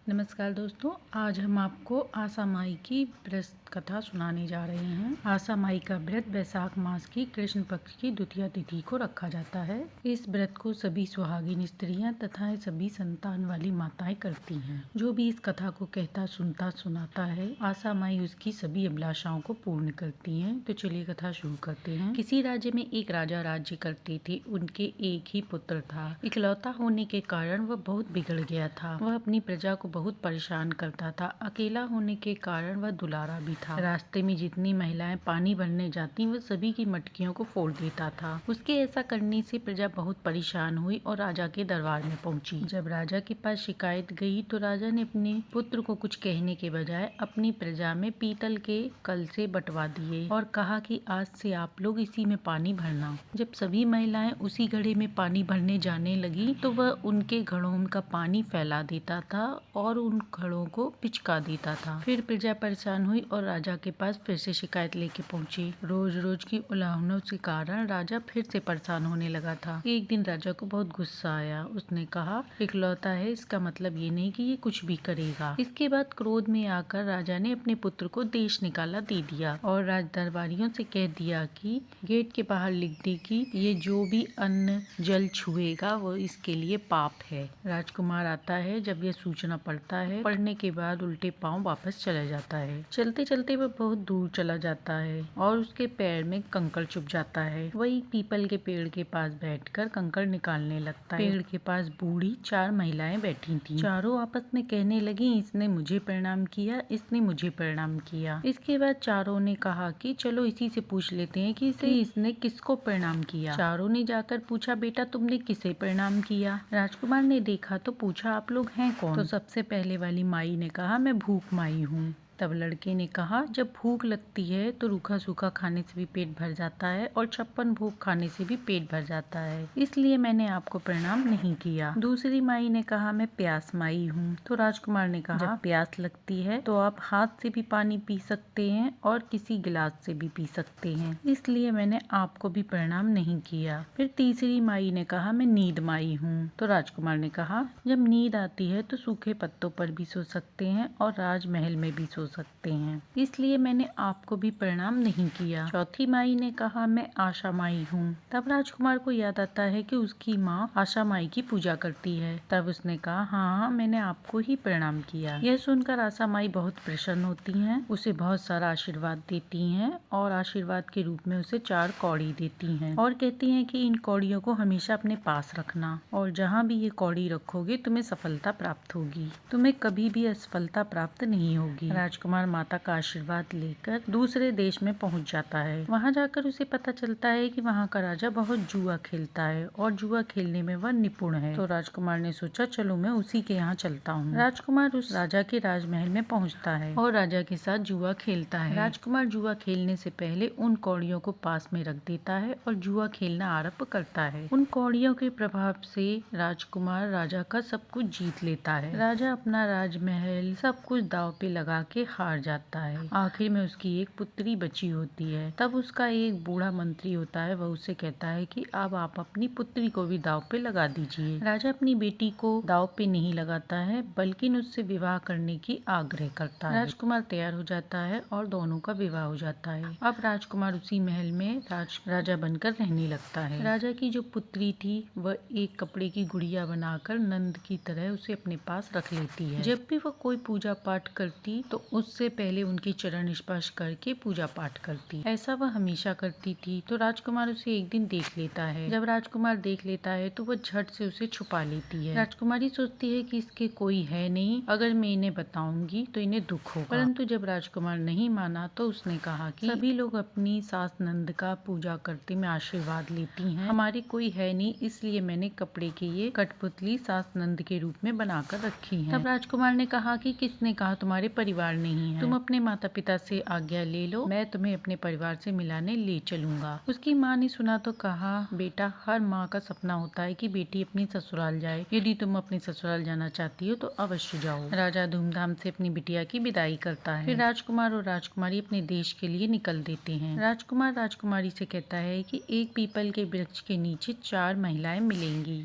नमस्कार दोस्तों, आज हम आपको आसा माई की व्रत कथा सुनाने जा रहे हैं। आसा माई का व्रत वैशाख मास की कृष्ण पक्ष की द्वितीया तिथि को रखा जाता है। इस व्रत को सभी सुहागिन स्त्रियां तथा सभी संतान वाली माताएं करती हैं। जो भी इस कथा को कहता सुनता सुनाता है, आसा माई उसकी सभी अभिलाषाओं को पूर्ण करती हैं। तो चलिए कथा शुरू करते हैं। किसी राज्य में एक राजा राज्य करते थे। उनके एक ही पुत्र था। इकलौता होने के कारण वह बहुत बिगड़ गया था। वह अपनी प्रजा को बहुत परेशान करता था। अकेला होने के कारण वह दुलारा भी था। रास्ते में जितनी महिलाएं पानी भरने जाती वह सभी की मटकियों को फोड़ देता था। उसके ऐसा करने से प्रजा बहुत परेशान हुई और राजा के दरबार में पहुंची। जब राजा के पास शिकायत गई तो राजा ने अपने पुत्र को कुछ कहने के बजाय अपनी प्रजा में पीतल के कल से बंटवा दिए और कहा कि आज से आप लोग इसी में पानी भरना। जब सभी महिलाएं उसी घड़े में पानी भरने जाने लगी तो वह उनके घड़ों का पानी फैला देता था और उन घड़ों को पिचका देता था। फिर प्रजा परेशान हुई और राजा के पास फिर से शिकायत लेके पहुंची। रोज रोज की उल्लंघनों के कारण राजा फिर से परेशान होने लगा था। एक दिन राजा को बहुत गुस्सा आया। उसने कहा, इकलौता है, इसका मतलब ये नहीं कि ये कुछ भी करेगा। इसके बाद क्रोध में आकर राजा ने अपने पुत्र को देश निकाला दे दिया और राज दरबारियों से कह दिया कि गेट के बाहर लिख दे कि ये जो भी अन्न जल छुएगा वो इसके लिए पाप है। राजकुमार आता है। जब यह सूचना पढ़ता है, पढ़ने के बाद उल्टे पांव वापस चला जाता है। चलते चलते वह बहुत दूर चला जाता है और उसके पैर में कंकड़ चुभ जाता है। वही पीपल के पेड़ के पास बैठकर कंकड़ निकालने लगता है। पेड़ के पास बूढ़ी 4 महिलाएं बैठी थीं। चारों आपस में कहने लगी, इसने मुझे प्रणाम किया, इसने मुझे प्रणाम किया। इसके बाद चारों ने कहा कि चलो इसी से पूछ लेते हैं कि इसने किसको प्रणाम किया। चारों ने जाकर पूछा, बेटा तुमने किसे प्रणाम किया। राजकुमार ने देखा तो पूछा, आप लोग हैं कौन। तो सबसे पहले वाली माई ने कहा, मैं भूख माई हूँ। तब लड़के ने कहा, जब भूख लगती है तो रूखा सूखा खाने से भी पेट भर जाता है और 56 भोग खाने से भी पेट भर जाता है, इसलिए मैंने आपको प्रणाम नहीं किया। दूसरी माई ने कहा, मैं प्यास माई हूँ। तो राजकुमार ने कहा, जब प्यास लगती है तो आप हाथ से भी पानी पी सकते हैं और किसी गिलास से भी पी सकते हैं, इसलिए मैंने आपको भी प्रणाम नहीं किया। फिर तीसरी माई ने कहा, मैं नींद माई हूँ। तो राजकुमार ने कहा, जब नींद आती है तो सूखे पत्तों पर भी सो सकते हैं और राजमहल में भी सो सकते हैं, इसलिए मैंने आपको भी प्रणाम नहीं किया। चौथी माई ने कहा, मैं आशा माई हूँ। तब राजकुमार को याद आता है कि उसकी माँ आशा माई की पूजा करती है। तब उसने कहा, हाँ, मैंने आपको ही प्रणाम किया। यह सुनकर आशा माई बहुत प्रसन्न होती हैं, उसे बहुत सारा आशीर्वाद देती हैं और आशीर्वाद के रूप में उसे 4 कौड़ी देती हैं और कहती हैं कि इन कौड़ियों को हमेशा अपने पास रखना और जहाँ भी ये कौड़ी रखोगे तुम्हें सफलता प्राप्त होगी, तुम्हें कभी भी असफलता प्राप्त नहीं होगी। राजकुमार माता का आशीर्वाद लेकर दूसरे देश में पहुंच जाता है। वहां जाकर उसे पता चलता है कि वहां का राजा बहुत जुआ खेलता है और जुआ खेलने में वह निपुण है। तो राजकुमार ने सोचा, चलो मैं उसी के यहाँ चलता हूँ। राजकुमार उस राजा के राजमहल में पहुँचता है और राजा के साथ जुआ खेलता है। राजकुमार जुआ खेलने से पहले उन कौड़ियों को पास में रख देता है और जुआ खेलना आरंभ करता है। उन कौड़ियों के प्रभाव से राजकुमार राजा का सब कुछ जीत लेता है। राजा अपना राजमहल सब कुछ दांव पे लगा के हार जाता है। आखिर में उसकी एक पुत्री बची होती है। तब उसका एक बूढ़ा मंत्री होता है, वह उससे कहता है कि अब आप अपनी पुत्री को भी दांव पे लगा दीजिए। राजा अपनी बेटी को दांव पे नहीं लगाता है बल्कि उससे विवाह करने की आग्रह करता है। राजकुमार तैयार हो जाता है और दोनों का विवाह हो जाता है। अब राजकुमार उसी महल में राजा बनकर रहने लगता है। राजा की जो पुत्री थी वह एक कपड़े की गुड़िया बनाकर नंद की तरह उसे अपने पास रख लेती है। जब भी वह कोई पूजा पाठ करती तो उससे पहले उनके चरण स्पर्श करके पूजा पाठ करती। ऐसा वह हमेशा करती थी। तो राजकुमार उसे एक दिन देख लेता है। जब राजकुमार देख लेता है तो वह झट से उसे छुपा लेती है। राजकुमारी सोचती है कि इसके कोई है नहीं, अगर मैं इन्हें बताऊंगी तो इन्हें दुख होगा। परंतु जब राजकुमार नहीं माना तो उसने कहा कि सभी लोग अपनी सास नंद का पूजा करते में आशीर्वाद लेती हैं, हमारी कोई है नहीं, इसलिए मैंने कपड़े की ये कठपुतली सास नंद के रूप में बनाकर रखी है। तब राजकुमार ने कहा कि किसने कहा तुम्हारे परिवार नहीं है, तुम अपने माता पिता से आज्ञा ले लो, मैं तुम्हें अपने परिवार से मिलाने ले चलूंगा। उसकी माँ ने सुना तो कहा, बेटा, हर माँ का सपना होता है कि बेटी अपनी ससुराल जाए, यदि तुम अपने ससुराल जाना चाहती हो तो अवश्य जाओ। राजा धूमधाम से अपनी बिटिया की विदाई करता है। फिर राजकुमार और राजकुमारी अपने देश के लिए निकल देते हैं। राजकुमार राजकुमारी से कहता है कि एक पीपल के वृक्ष के नीचे 4 महिलाएं मिलेंगी।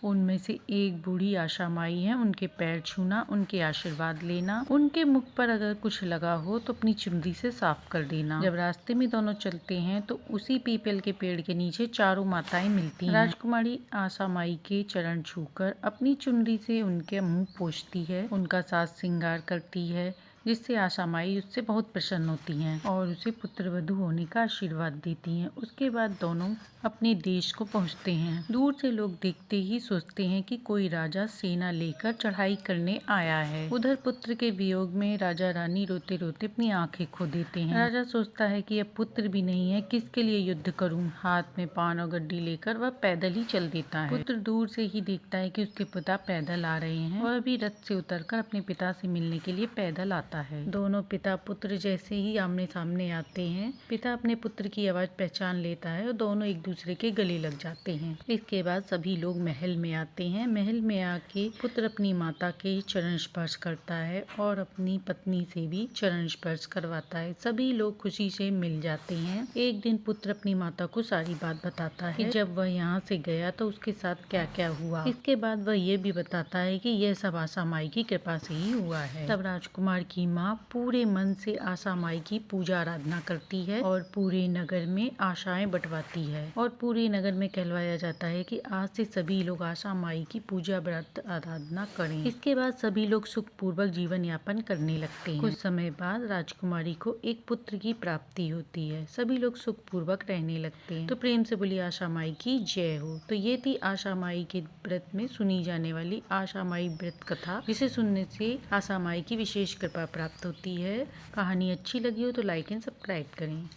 उनमें से एक बूढ़ी आशा माई है, उनके पैर छूना, उनके आशीर्वाद लेना, उनके मुख पर अगर कुछ लगा हो तो अपनी चुनरी से साफ कर देना। जब रास्ते में दोनों चलते हैं तो उसी पीपल के पेड़ के नीचे चारों माताएं मिलती हैं। राजकुमारी आशा माई के चरण छूकर अपनी चुनरी से उनके मुंह पोंछती है, उनका साज श्रृंगार करती है, जिससे आशा माई उससे बहुत प्रसन्न होती हैं और उसे पुत्रवधू होने का आशीर्वाद देती हैं। उसके बाद दोनों अपने देश को पहुंचते हैं। दूर से लोग देखते ही सोचते हैं कि कोई राजा सेना लेकर चढ़ाई करने आया है। उधर पुत्र के वियोग में राजा रानी रोते रोते अपनी आंखें खो देते हैं। राजा सोचता है कि अब पुत्र भी नहीं है, किसके लिए युद्ध करूं। हाथ में पान और गड्डी लेकर वह पैदल ही चल देता है। पुत्र दूर से ही देखता है कि उसके पिता पैदल आ रहे हैं। वह भी रथ से उतरकर अपने पिता से मिलने के लिए पैदल आता है। दोनों पिता पुत्र जैसे ही आमने सामने आते हैं, पिता अपने पुत्र की आवाज पहचान लेता है और दोनों एक दूसरे के गले लग जाते हैं। इसके बाद सभी लोग महल में आते हैं। महल में आके पुत्र अपनी माता के चरण स्पर्श करता है और अपनी पत्नी से भी चरण स्पर्श करवाता है। सभी लोग खुशी से मिल जाते हैं। एक दिन पुत्र अपनी माता को सारी बात बताता है कि जब वह यहाँ से गया तो उसके साथ क्या क्या हुआ। इसके बाद वह ये भी बताता है कि यह सब आशा माई की कृपा से ही हुआ है। तब राजकुमार की माँ पूरे मन से आशा माई की पूजा आराधना करती है और पूरे नगर में आशाएं बंटवाती है और पूरे नगर में कहलवाया जाता है कि आज से सभी लोग आशा माई की पूजा व्रत आराधना करें। इसके बाद सभी लोग सुखपूर्वक जीवन यापन करने लगते हैं। कुछ समय बाद राजकुमारी को एक पुत्र की प्राप्ति होती है। सभी लोग सुखपूर्वक रहने लगते हैं। तो प्रेम से बोली आशा माई की जय हो। तो ये थी आशा माई के व्रत में सुनी जाने वाली आशा माई व्रत कथा, जिसे सुनने से आशा माई की विशेष कृपा प्राप्त होती है। कहानी अच्छी लगी हो तो लाइक एंड सब्सक्राइब करें।